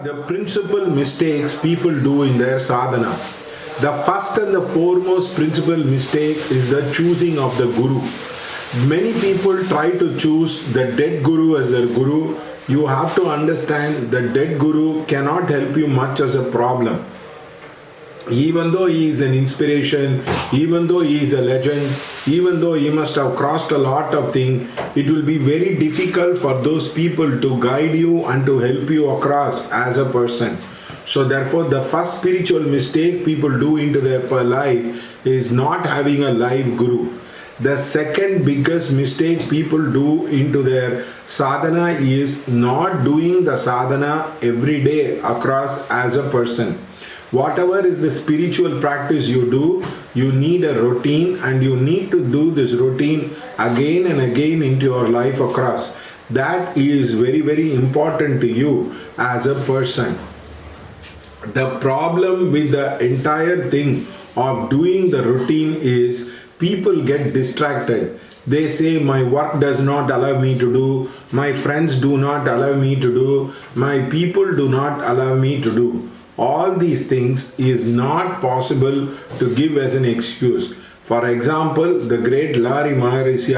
the principal mistakes people do in their sadhana. The first and the foremost principal mistake is the choosing of the guru. Many people try to choose the dead guru as their guru. You have to understand the dead guru cannot help you much as a problem. Even though he is an inspiration, even though he is a legend, even though he must have crossed a lot of things, it will be very difficult for those people to guide you and to help you across as a person. So therefore, the first spiritual mistake people do into their life is not having a live guru. The second biggest mistake people do into their sadhana is not doing the sadhana every day across as a person. Whatever is the spiritual practice you do, you need a routine, and you need to do this routine again and again into your life across. That is very, very important to you as a person. The problem with the entire thing of doing the routine is people get distracted. They say, my work does not allow me to do, my friends do not allow me to do, my people do not allow me to do. All these things is not possible to give as an excuse. For example, the great Larry Maharishi,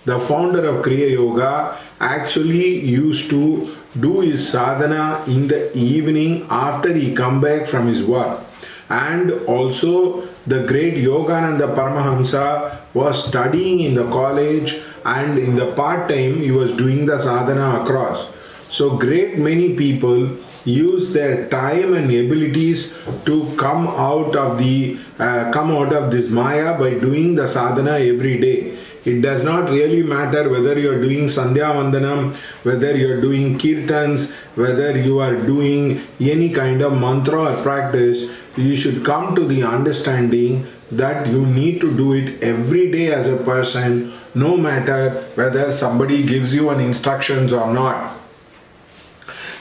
the founder of Kriya Yoga, actually used to do his sadhana in the evening after he come back from his work. And also the great Yogananda Paramahamsa was studying in the college, and in the part-time he was doing the sadhana across. So great many people use their time and abilities to come out of this Maya by doing the sadhana every day. It does not really matter whether you are doing Sandhya Vandanam, whether you are doing Kirtans, whether you are doing any kind of mantra or practice. You should come to the understanding that you need to do it every day as a person, no matter whether somebody gives you an instructions or not.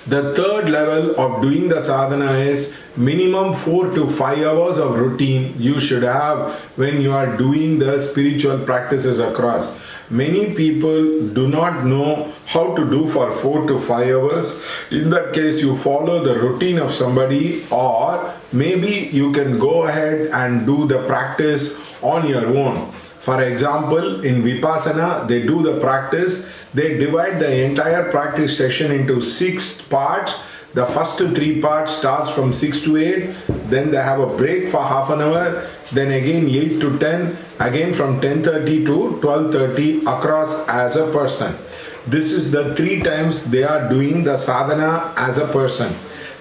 The third level of doing the sadhana is minimum 4 to 5 hours of routine you should have when you are doing the spiritual practices across. Many people do not know how to do for 4 to 5 hours. In that case, you follow the routine of somebody, or maybe you can go ahead and do the practice on your own. For example, in Vipassana, they do the practice, they divide the entire practice session into 6 parts. The first 3 parts starts from 6 to 8, then they have a break for half an hour, then again 8 to 10, again from 10:30 to 12:30 across as a person. This is the 3 times they are doing the sadhana as a person.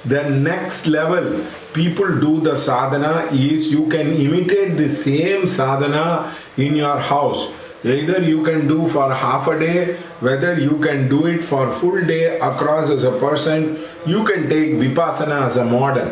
The next level people do the sadhana is you can imitate the same sadhana in your house. Either you can do for half a day, whether you can do it for full day across as a person. You can take Vipassana as a model.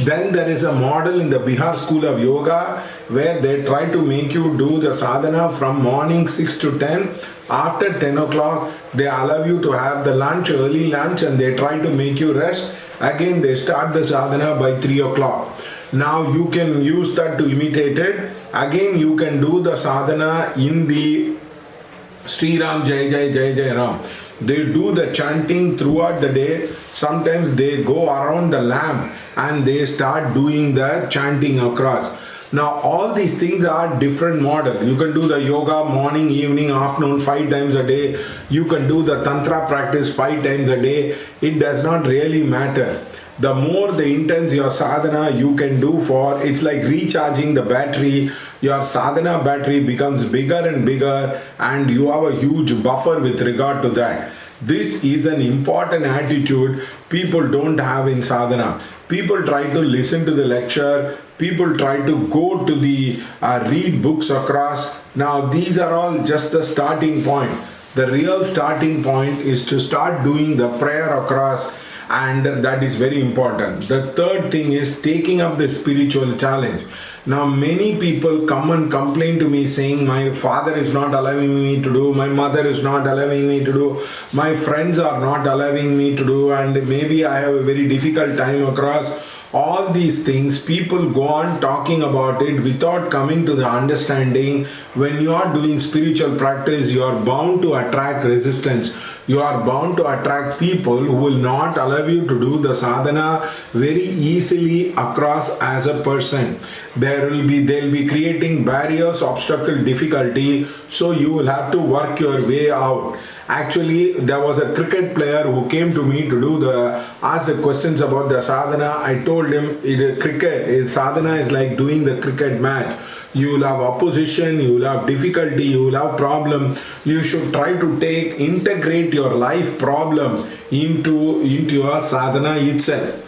Then there is a model in the Bihar School of Yoga where they try to make you do the sadhana from morning 6 to 10. After 10 o'clock, they allow you to have the lunch, early lunch, and they try to make you rest. Again, they start the sadhana by 3 o'clock. Now you can use that to imitate it. Again, you can do the sadhana in the Sri Ram Jai Jai Jai Jai Ram. They do the chanting throughout the day. Sometimes they go around the lamp and they start doing the chanting across. Now all these things are different models. You can do the yoga morning, evening, afternoon 5 times a day. You can do the tantra practice 5 times a day. It does not really matter. The more the intense your sadhana you can do for, it's like recharging the battery. Your sadhana battery becomes bigger and bigger, and you have a huge buffer with regard to that. This is an important attitude people don't have in sadhana. People try to listen to the lecture, people try to go to the read books across. Now these are all just the starting point. The real starting point is to start doing the prayer across, and that is very important. The third thing is taking up the spiritual challenge. Now many people come and complain to me saying, my father is not allowing me to do, my mother is not allowing me to do, my friends are not allowing me to do, and maybe I have a very difficult time across. All these things, people go on talking about it without coming to the understanding. When you are doing spiritual practice, you are bound to attract resistance. You are bound to attract people who will not allow you to do the sadhana very easily across as a person. They'll be creating barriers, obstacle, difficulty, so you will have to work your way out. Actually, there was a cricket player who came to me to ask the questions about the sadhana. I told him, sadhana is like doing the cricket match. You will have opposition, you will have difficulty, you will have problem. You should try to integrate your life problem into your sadhana itself.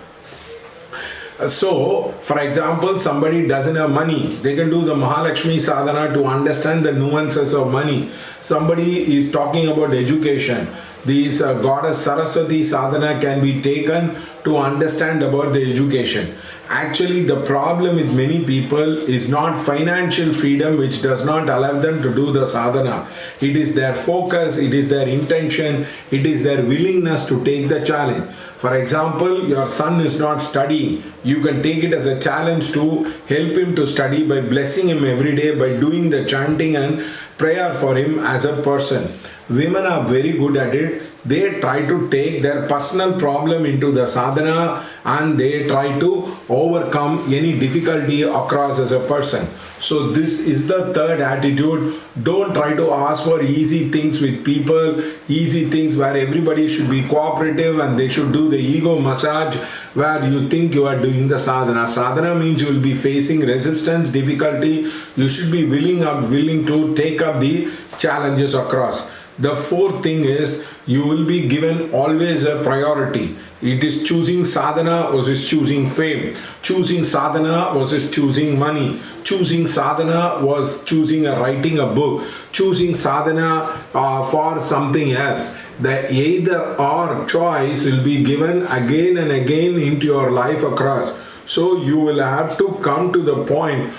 So, for example, somebody doesn't have money, they can do the Mahalakshmi sadhana to understand the nuances of money. Somebody is talking about education. This goddess Saraswati sadhana can be taken to understand about the education. Actually, the problem with many people is not financial freedom, which does not allow them to do the sadhana. It is their focus, it is their intention, it is their willingness to take the challenge. For example, your son is not studying. You can take it as a challenge to help him to study by blessing him every day, by doing the chanting and prayer for him as a person. Women are very good at it. They try to take their personal problem into the sadhana and they try to overcome any difficulty across as a person. So this is the third attitude. Don't try to ask for easy things with people, easy things where everybody should be cooperative and they should do the ego massage where you think you are doing the sadhana. Sadhana means you will be facing resistance, difficulty. You should be willing to take up the challenges across. The fourth thing is you will be given always a priority. It is choosing sadhana versus choosing fame. Choosing sadhana versus choosing money. Choosing sadhana was choosing writing a book. Choosing sadhana for something else. The either or choice will be given again and again into your life across. So you will have to come to the point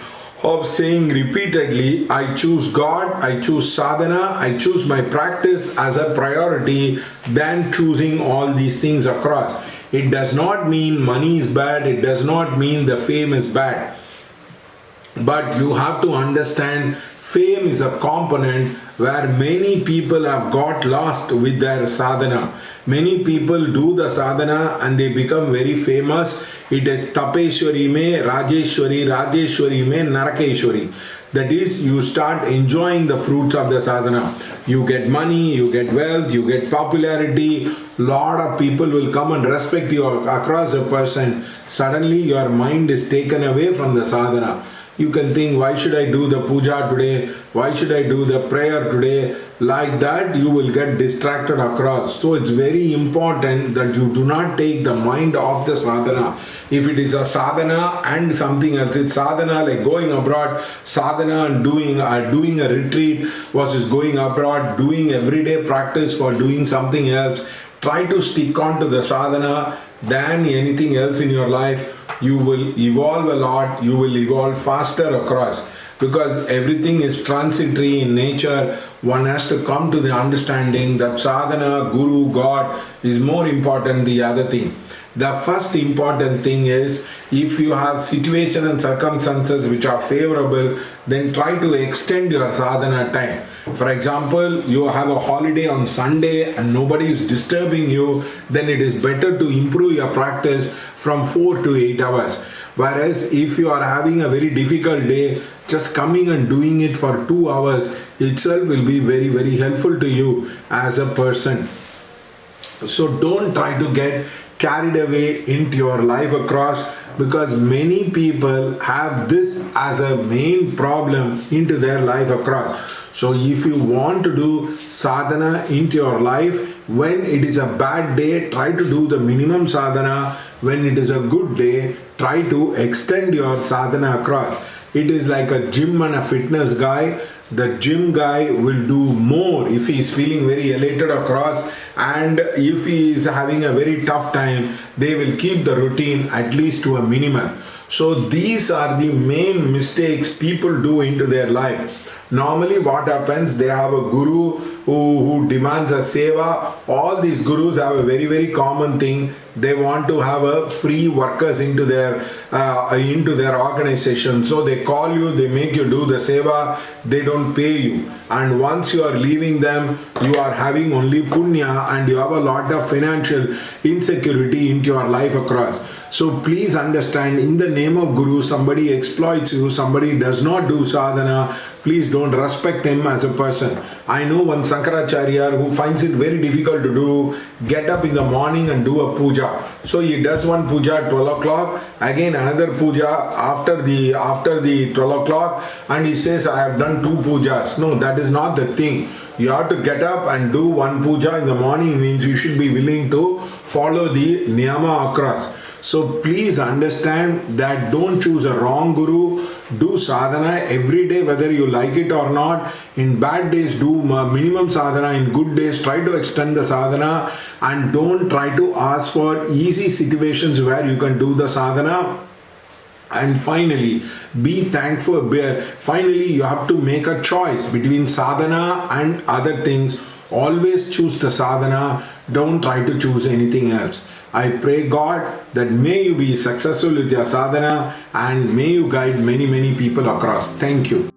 of saying repeatedly, I choose God, I choose sadhana, I choose my practice as a priority than choosing all these things across. It does not mean money is bad, it does not mean the fame is bad. But you have to understand fame is a component where many people have got lost with their sadhana. Many people do the sadhana and they become very famous. It is Tapeshwari me, Rajeshwari, Rajeshwari me, Narakeshwari. That is, you start enjoying the fruits of the sadhana. You get money, you get wealth, you get popularity. Lot of people will come and respect you across a person. Suddenly your mind is taken away from the sadhana. You can think, why should I do the puja today? Why should I do the prayer today? Like that, you will get distracted across. So it's very important that you do not take the mind off the sadhana. If it is a sadhana and something else, it's sadhana like going abroad, sadhana and doing a retreat versus going abroad, doing everyday practice for doing something else. Try to stick on to the sadhana than anything else in your life. You will evolve a lot, you will evolve faster across, because everything is transitory in nature. One has to come to the understanding that sadhana, guru, God is more important than the other thing. The first important thing is, if you have situation and circumstances which are favorable, then try to extend your sadhana time. For example, you have a holiday on Sunday and nobody is disturbing you, then it is better to improve your practice from 4 to 8 hours. Whereas if you are having a very difficult day, just coming and doing it for 2 hours itself will be very, very helpful to you as a person. So don't try to get carried away into your life across, because many people have this as a main problem into their life across. So if you want to do sadhana into your life, when it is a bad day, try to do the minimum sadhana. When it is a good day, try to extend your sadhana across. It is like a gym and a fitness guy. The gym guy will do more if he is feeling very elated across, and if he is having a very tough time, they will keep the routine at least to a minimum. So these are the main mistakes people do into their life. Normally what happens, they have a guru who demands a seva. All these gurus have a very, very common thing. They want to have a free workers into their organization. So they call you, they make you do the seva, they don't pay you. And once you are leaving them, you are having only punya and you have a lot of financial insecurity into your life across. So please understand, in the name of Guru, somebody exploits you, somebody does not do sadhana, please don't respect him as a person. I know one Sankaracharya who finds it very difficult to do, get up in the morning and do a puja. So he does one puja at 12 o'clock, again another puja after the 12 o'clock, and he says, I have done 2 pujas. No, that is not the thing. You have to get up and do one puja in the morning, means you should be willing to follow the niyama across. So please understand that don't choose a wrong guru. Do sadhana every day, whether you like it or not. In bad days, do minimum sadhana. In good days, try to extend the sadhana, and don't try to ask for easy situations where you can do the sadhana. And finally, be thankful. Finally, you have to make a choice between sadhana and other things. Always choose the sadhana. Don't try to choose anything else. I pray God that may you be successful with your sadhana and may you guide many, many people across. Thank you.